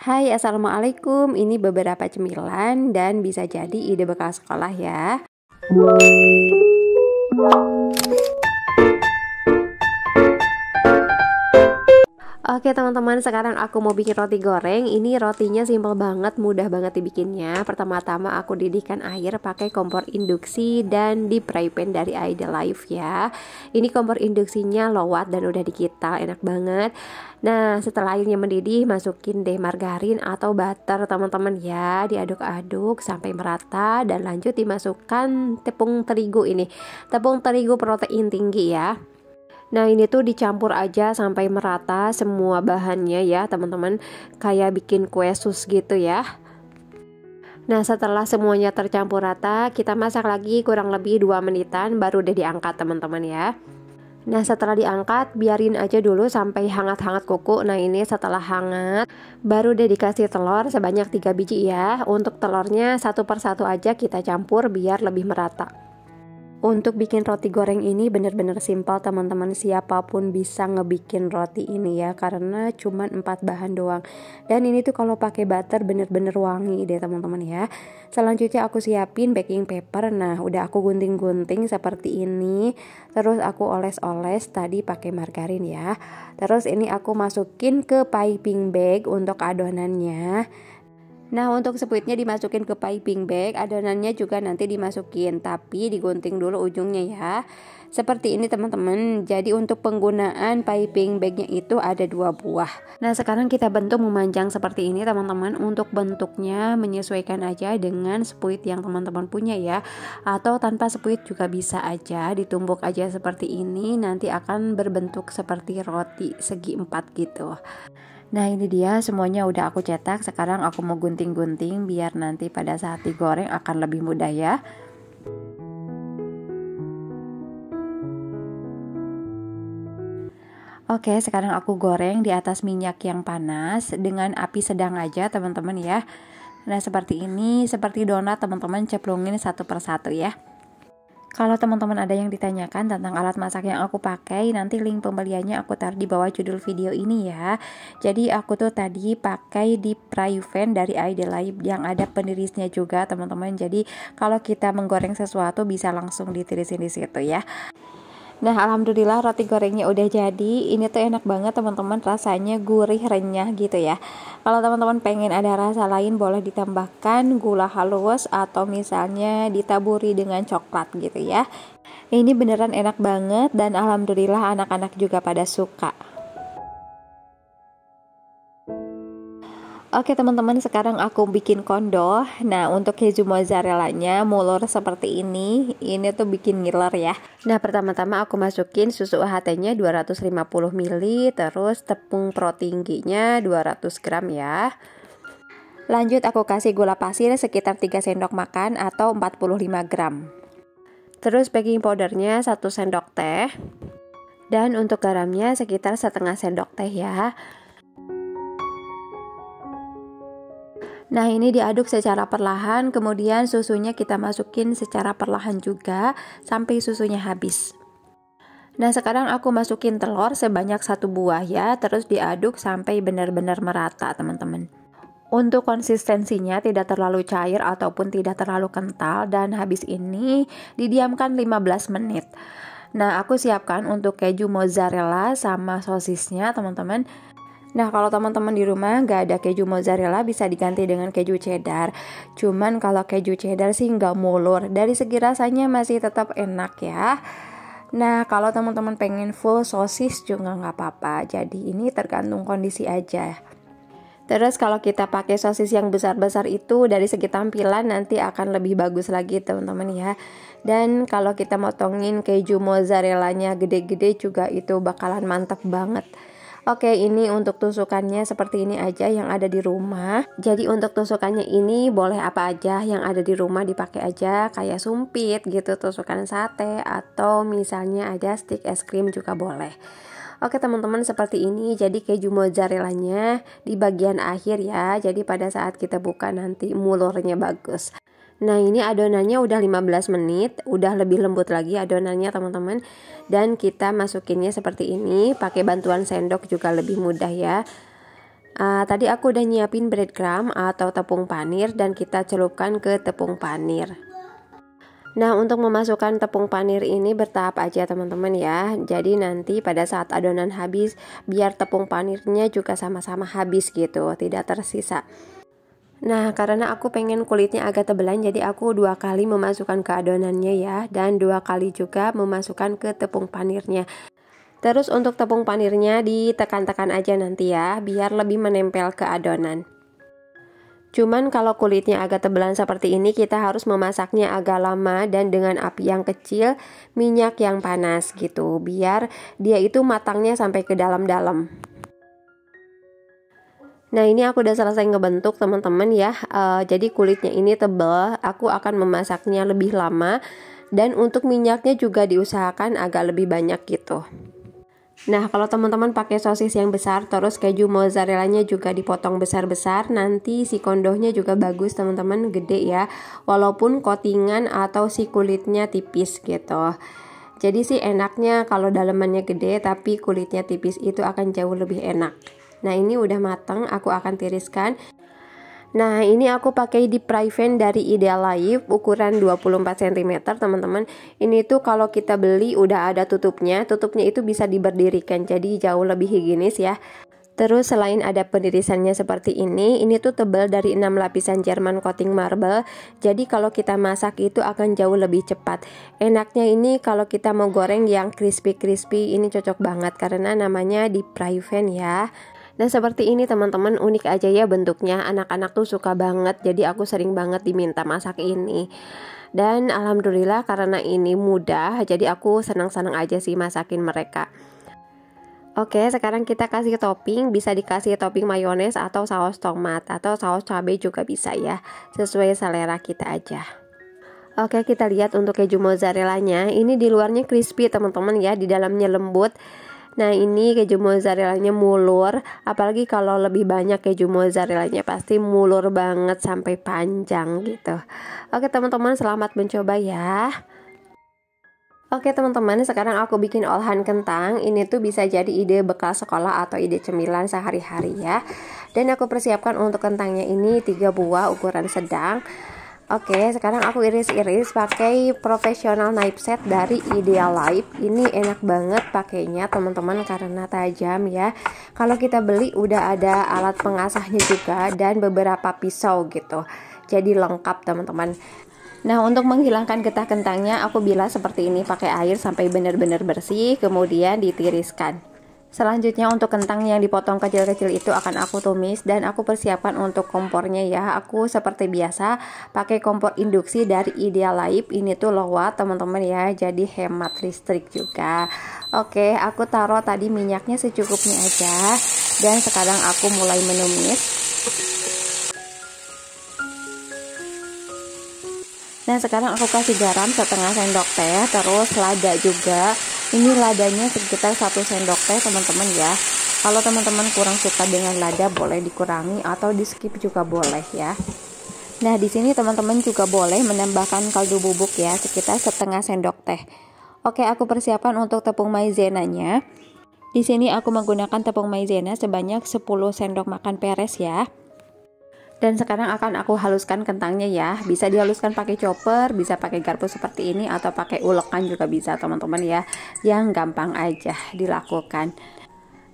Hai, assalamualaikum. Ini beberapa cemilan dan bisa jadi ide bekal sekolah ya. Oke teman-teman, sekarang aku mau bikin roti goreng. Ini rotinya simple banget, mudah banget dibikinnya. Pertama-tama aku didihkan air pakai kompor induksi dan di fry pan dari Idealife ya. Ini kompor induksinya low watt dan udah digital, enak banget. Nah, setelah airnya mendidih, masukin deh margarin atau butter teman-teman ya. Diaduk-aduk sampai merata dan lanjut dimasukkan tepung terigu ini. Tepung terigu protein tinggi ya. Nah, ini tuh dicampur aja sampai merata semua bahannya ya teman-teman, kayak bikin kue sus gitu ya. Nah, setelah semuanya tercampur rata, kita masak lagi kurang lebih 2 menitan baru deh diangkat teman-teman ya. Nah, setelah diangkat biarin aja dulu sampai hangat-hangat kuku. Nah, ini setelah hangat baru deh dikasih telur sebanyak 3 biji ya. Untuk telurnya satu persatu aja kita campur biar lebih merata. Untuk bikin roti goreng ini bener-bener simpel teman-teman, siapapun bisa ngebikin roti ini ya, karena cuman 4 bahan doang. Dan ini tuh kalau pakai butter bener-bener wangi deh teman-teman ya. Selanjutnya aku siapin baking paper. Nah, udah aku gunting-gunting seperti ini. Terus aku oles-oles tadi pakai margarin ya. Terus ini aku masukin ke piping bag untuk adonannya. Nah, untuk spuitnya dimasukin ke piping bag, adonannya juga nanti dimasukin, tapi digunting dulu ujungnya ya. Seperti ini teman-teman. Jadi untuk penggunaan piping bagnya itu ada 2 buah. Nah, sekarang kita bentuk memanjang seperti ini teman-teman. Untuk bentuknya menyesuaikan aja dengan spuit yang teman-teman punya ya. Atau tanpa spuit juga bisa aja, ditumbuk aja seperti ini, nanti akan berbentuk seperti roti segi 4 gitu. Nah, ini dia semuanya udah aku cetak. Sekarang aku mau gunting-gunting biar nanti pada saat digoreng akan lebih mudah ya. Oke, sekarang aku goreng di atas minyak yang panas dengan api sedang aja teman-teman ya. Nah, seperti ini, seperti donat teman-teman, ceplungin satu persatu ya. Kalau teman-teman ada yang ditanyakan tentang alat masak yang aku pakai, nanti link pembeliannya aku taruh di bawah judul video ini ya. Jadi aku tuh tadi pakai di fry pan dari Idealife yang ada penirisnya juga teman-teman. Jadi kalau kita menggoreng sesuatu bisa langsung ditirisin di situ ya. Nah, alhamdulillah roti gorengnya udah jadi. Ini tuh enak banget teman-teman, rasanya gurih renyah gitu ya. Kalau teman-teman pengen ada rasa lain boleh ditambahkan gula halus atau misalnya ditaburi dengan coklat gitu ya. Ini beneran enak banget dan alhamdulillah anak-anak juga pada suka. Oke teman-teman, sekarang aku bikin kondo. Nah, untuk keju mozzarellanya mulur seperti ini tuh bikin ngiler ya. Nah, pertama-tama aku masukin susu UHT-nya 250 ml, terus tepung pro tingginya 200 gram ya. Lanjut aku kasih gula pasir sekitar 3 sendok makan atau 45 gram. Terus baking powdernya 1 sendok teh. Dan untuk garamnya sekitar setengah sendok teh ya. Nah, ini diaduk secara perlahan, kemudian susunya kita masukin secara perlahan juga sampai susunya habis. Nah, sekarang aku masukin telur sebanyak 1 buah ya, terus diaduk sampai benar-benar merata teman-teman. Untuk konsistensinya tidak terlalu cair ataupun tidak terlalu kental, dan habis ini didiamkan 15 menit. Nah, aku siapkan untuk keju mozzarella sama sosisnya teman-teman. Nah, kalau teman-teman di rumah nggak ada keju mozzarella bisa diganti dengan keju cheddar. Cuman kalau keju cheddar sih nggak mulur. Dari segi rasanya masih tetap enak ya. Nah, kalau teman-teman pengen full sosis juga nggak apa-apa. Jadi ini tergantung kondisi aja. Terus kalau kita pakai sosis yang besar-besar itu dari segi tampilan nanti akan lebih bagus lagi teman-teman ya. Dan kalau kita motongin keju mozzarellanya gede-gede juga itu bakalan mantap banget. Oke, ini untuk tusukannya seperti ini aja yang ada di rumah. Jadi untuk tusukannya ini boleh apa aja yang ada di rumah dipakai aja, kayak sumpit gitu, tusukan sate, atau misalnya ada stick es krim juga boleh. Oke teman-teman, seperti ini jadi keju mozzarellanya di bagian akhir ya. Jadi pada saat kita buka nanti mulurnya bagus. Nah, ini adonannya udah 15 menit, udah lebih lembut lagi adonannya teman-teman. Dan kita masukinnya seperti ini, pakai bantuan sendok juga lebih mudah ya. Tadi aku udah nyiapin breadcrumb atau tepung panir dan kita celupkan ke tepung panir. Nah, untuk memasukkan tepung panir ini bertahap aja teman-teman ya. Jadi nanti pada saat adonan habis, biar tepung panirnya juga sama-sama habis gitu, tidak tersisa. Nah, karena aku pengen kulitnya agak tebelan, jadi aku 2 kali memasukkan ke adonannya ya, dan 2 kali juga memasukkan ke tepung panirnya. Terus untuk tepung panirnya ditekan-tekan aja nanti ya, biar lebih menempel ke adonan. Cuman kalau kulitnya agak tebelan seperti ini, kita harus memasaknya agak lama dan dengan api yang kecil, minyak yang panas gitu, biar dia itu matangnya sampai ke dalam-dalam. Nah, ini aku udah selesai ngebentuk teman-teman ya. Jadi kulitnya ini tebal, aku akan memasaknya lebih lama, dan untuk minyaknya juga diusahakan agak lebih banyak gitu. Nah, kalau teman-teman pakai sosis yang besar, terus keju mozzarellanya juga dipotong besar-besar, nanti si kondohnya juga bagus teman-teman, gede ya, walaupun coatingan atau si kulitnya tipis gitu. Jadi sih enaknya kalau dalemannya gede tapi kulitnya tipis, itu akan jauh lebih enak. Nah, ini udah matang, aku akan tiriskan. Nah, ini aku pakai deep fry pan dari Idealife ukuran 24 cm teman-teman. Ini tuh kalau kita beli udah ada tutupnya itu bisa diberdirikan, jadi jauh lebih higienis ya. Terus selain ada penirisannya seperti ini tuh tebal dari 6 lapisan German coating marble. Jadi kalau kita masak itu akan jauh lebih cepat. Enaknya ini kalau kita mau goreng yang crispy-crispy, ini cocok banget karena namanya deep fry pan ya. Nah, seperti ini teman-teman, unik aja ya bentuknya. Anak-anak tuh suka banget, jadi aku sering banget diminta masak ini. Dan alhamdulillah karena ini mudah, jadi aku senang-senang aja sih masakin mereka. Oke, sekarang kita kasih topping, bisa dikasih topping mayones atau saus tomat atau saus cabai juga bisa ya, sesuai selera kita aja. Oke, kita lihat untuk keju mozzarellanya. Ini di luarnya crispy teman-teman ya, di dalamnya lembut. Nah, ini keju mozzarellanya mulur, apalagi kalau lebih banyak keju mozzarellanya pasti mulur banget sampai panjang gitu. Oke teman-teman, selamat mencoba ya. Oke teman-teman, sekarang aku bikin olahan kentang. Ini tuh bisa jadi ide bekal sekolah atau ide cemilan sehari-hari ya. Dan aku persiapkan untuk kentangnya ini 3 buah ukuran sedang. Oke, sekarang aku iris-iris pakai professional knife set dari Idealife. Ini enak banget pakainya teman-teman karena tajam ya. Kalau kita beli udah ada alat pengasahnya juga dan beberapa pisau gitu. Jadi lengkap teman-teman. Nah, untuk menghilangkan getah kentangnya aku bilas seperti ini pakai air sampai benar-benar bersih, kemudian ditiriskan. Selanjutnya untuk kentang yang dipotong kecil-kecil itu akan aku tumis dan aku persiapkan untuk kompornya ya. Aku seperti biasa pakai kompor induksi dari Idealife. Ini tuh low watt teman-teman ya, jadi hemat listrik juga. Oke, aku taruh tadi minyaknya secukupnya aja dan sekarang aku mulai menumis. Nah, sekarang aku kasih garam setengah sendok teh, terus lada juga. Ini ladanya sekitar 1 sendok teh teman-teman ya. Kalau teman-teman kurang suka dengan lada boleh dikurangi atau di skip juga boleh ya. Nah, di sini teman-teman juga boleh menambahkan kaldu bubuk ya, sekitar setengah sendok teh. Oke, aku persiapkan untuk tepung maizenanya. Di sini aku menggunakan tepung maizena sebanyak 10 sendok makan peres ya. Dan sekarang akan aku haluskan kentangnya ya. Bisa dihaluskan pakai chopper, bisa pakai garpu seperti ini atau pakai ulekan juga bisa teman-teman ya. Yang gampang aja dilakukan.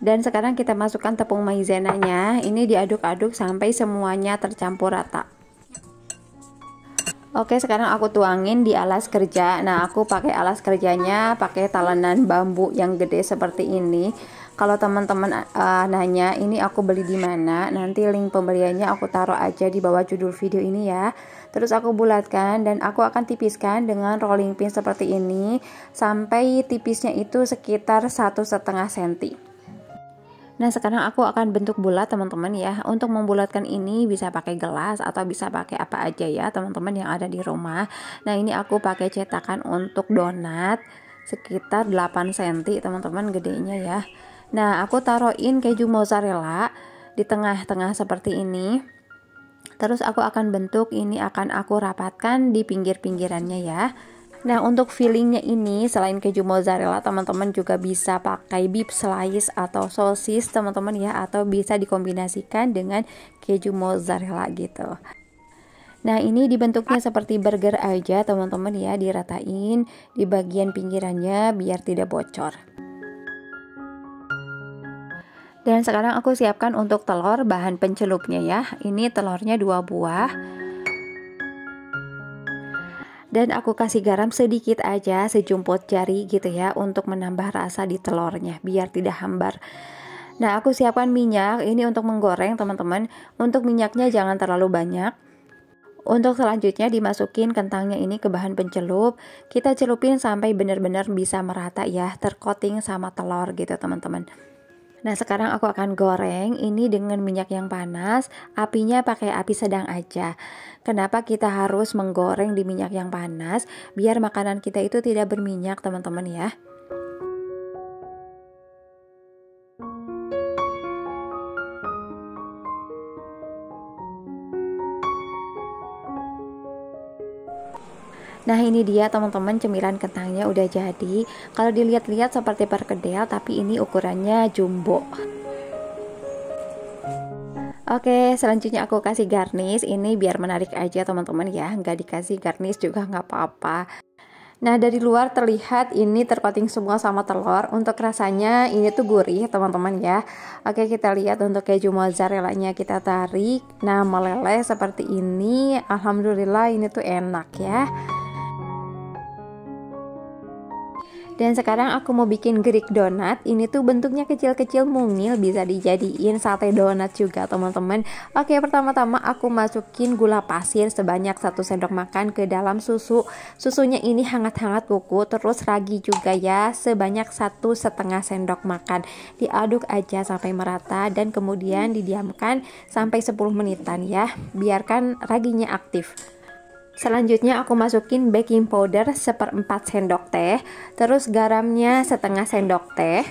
Dan sekarang kita masukkan tepung maizenanya. Ini diaduk-aduk sampai semuanya tercampur rata. Oke, sekarang aku tuangin di alas kerja. Nah, aku pakai alas kerjanya pakai talenan bambu yang gede seperti ini. Kalau teman-teman nanya ini aku beli di mana, nanti link pembeliannya aku taruh aja di bawah judul video ini ya. Terus aku bulatkan dan aku akan tipiskan dengan rolling pin seperti ini sampai tipisnya itu sekitar 1,5 cm. Nah, sekarang aku akan bentuk bulat teman-teman ya. Untuk membulatkan ini bisa pakai gelas atau bisa pakai apa aja ya teman-teman yang ada di rumah. Nah, ini aku pakai cetakan untuk donat sekitar 8 cm teman-teman gedenya ya. Nah, aku taruhin keju mozzarella di tengah-tengah seperti ini. Terus aku akan bentuk, ini akan aku rapatkan di pinggir-pinggirannya ya. Nah, untuk fillingnya ini selain keju mozzarella, teman-teman juga bisa pakai beef slice atau sosis teman-teman ya, atau bisa dikombinasikan dengan keju mozzarella gitu. Nah, ini dibentuknya seperti burger aja teman-teman ya, diratain di bagian pinggirannya biar tidak bocor. Dan sekarang aku siapkan untuk telur, bahan pencelupnya ya. Ini telurnya 2 buah. Dan aku kasih garam sedikit aja, sejumput jari gitu ya, untuk menambah rasa di telurnya biar tidak hambar. Nah, aku siapkan minyak ini untuk menggoreng teman-teman. Untuk minyaknya jangan terlalu banyak. Untuk selanjutnya dimasukin kentangnya ini ke bahan pencelup. Kita celupin sampai benar-benar bisa merata ya, tercoating sama telur gitu teman-teman. Nah, sekarang aku akan goreng ini dengan minyak yang panas. Apinya pakai api sedang aja. Kenapa kita harus menggoreng di minyak yang panas? Biar makanan kita itu tidak berminyak teman-teman ya. Nah, ini dia teman-teman, cemilan kentangnya udah jadi. Kalau dilihat-lihat seperti perkedel, tapi ini ukurannya jumbo. Oke, selanjutnya aku kasih garnish. Ini biar menarik aja teman-teman ya. Nggak dikasih garnish juga nggak apa-apa. Nah, dari luar terlihat ini tercoating semua sama telur. Untuk rasanya ini tuh gurih teman-teman ya. Oke, kita lihat untuk keju mozzarellanya kita tarik. Nah, meleleh seperti ini. Alhamdulillah ini tuh enak ya. Dan sekarang aku mau bikin Greek donat. Ini tuh bentuknya kecil-kecil mungil, bisa dijadiin sate donat juga teman-teman. Oke, pertama-tama aku masukin gula pasir sebanyak 1 sendok makan ke dalam susu. Susunya ini hangat-hangat kuku. Terus ragi juga ya, sebanyak 1,5 sendok makan. Diaduk aja sampai merata dan kemudian didiamkan sampai 10 menitan ya. Biarkan raginya aktif. Selanjutnya aku masukin baking powder 1/4 sendok teh, terus garamnya 1/2 sendok teh.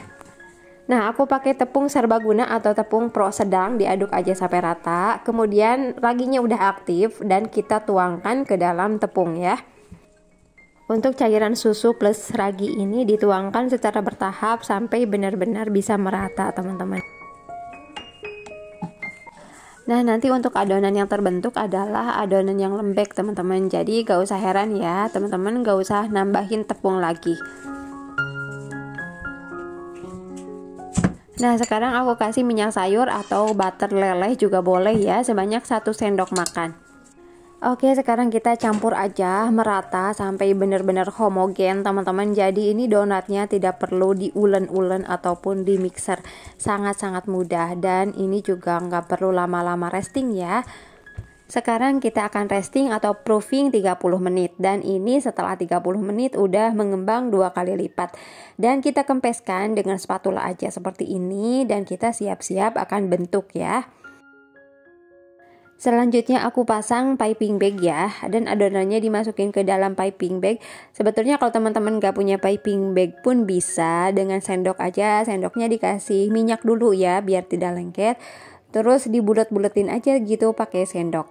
Nah, aku pakai tepung serbaguna atau tepung pro sedang, diaduk aja sampai rata. Kemudian raginya udah aktif dan kita tuangkan ke dalam tepung ya. Untuk cairan susu plus ragi ini dituangkan secara bertahap sampai benar-benar bisa merata teman-teman. Nah, nanti untuk adonan yang terbentuk adalah adonan yang lembek teman-teman. Jadi gak usah heran ya teman-teman, gak usah nambahin tepung lagi. Nah, sekarang aku kasih minyak sayur atau butter leleh juga boleh ya, sebanyak 1 sendok makan. Oke, sekarang kita campur aja merata sampai benar-benar homogen teman-teman. Jadi ini donatnya tidak perlu diulen-ulen ataupun di mixer, sangat-sangat mudah. Dan ini juga nggak perlu lama-lama resting ya. Sekarang kita akan resting atau proofing 30 menit. Dan ini setelah 30 menit udah mengembang 2 kali lipat. Dan kita kempeskan dengan spatula aja seperti ini. Dan kita siap-siap akan bentuk ya. Selanjutnya aku pasang piping bag ya, dan adonannya dimasukin ke dalam piping bag. Sebetulnya kalau teman-teman gak punya piping bag pun bisa dengan sendok aja. Sendoknya dikasih minyak dulu ya biar tidak lengket. Terus dibulet-buletin aja gitu pakai sendok.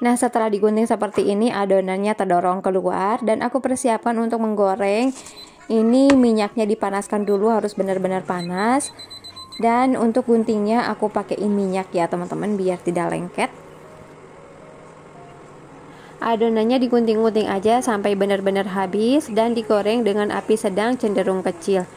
Nah, setelah digunting seperti ini adonannya terdorong keluar dan aku persiapkan untuk menggoreng. Ini minyaknya dipanaskan dulu, harus benar-benar panas. Dan untuk guntingnya aku pakaiin minyak ya teman-teman biar tidak lengket. Adonannya digunting-gunting aja sampai benar-benar habis dan digoreng dengan api sedang cenderung kecil.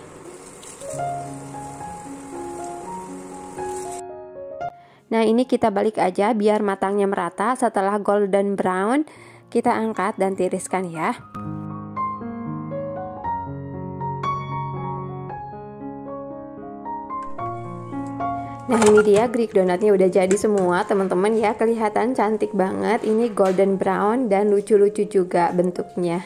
Nah, ini kita balik aja biar matangnya merata. Setelah golden brown, kita angkat dan tiriskan ya. Nah, ini dia Greek donatnya udah jadi semua teman-teman ya, kelihatan cantik banget. Ini golden brown dan lucu-lucu juga bentuknya.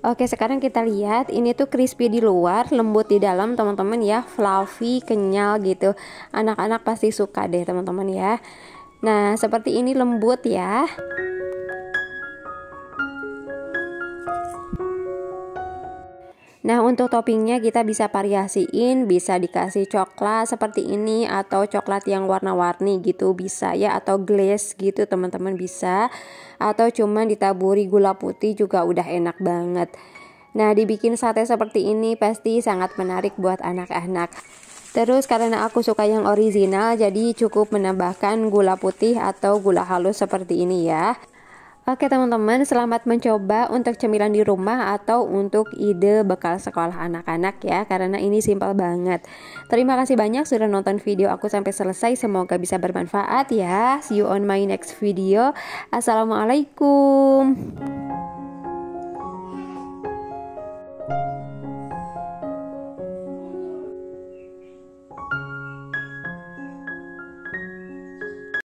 Oke, sekarang kita lihat ini tuh crispy di luar, lembut di dalam teman-teman ya, fluffy, kenyal gitu. Anak-anak pasti suka deh teman-teman ya. Nah, seperti ini lembut ya. Nah, untuk toppingnya kita bisa variasiin, bisa dikasih coklat seperti ini atau coklat yang warna-warni gitu bisa ya, atau glaze gitu teman-teman bisa, atau cuman ditaburi gula putih juga udah enak banget. Nah, dibikin sate seperti ini pasti sangat menarik buat anak-anak. Terus karena aku suka yang original, jadi cukup menambahkan gula putih atau gula halus seperti ini ya. Oke teman-teman, selamat mencoba untuk cemilan di rumah atau untuk ide bekal sekolah anak-anak ya, karena ini simpel banget. Terima kasih banyak sudah nonton video aku sampai selesai, semoga bisa bermanfaat ya. See you on my next video. Assalamualaikum.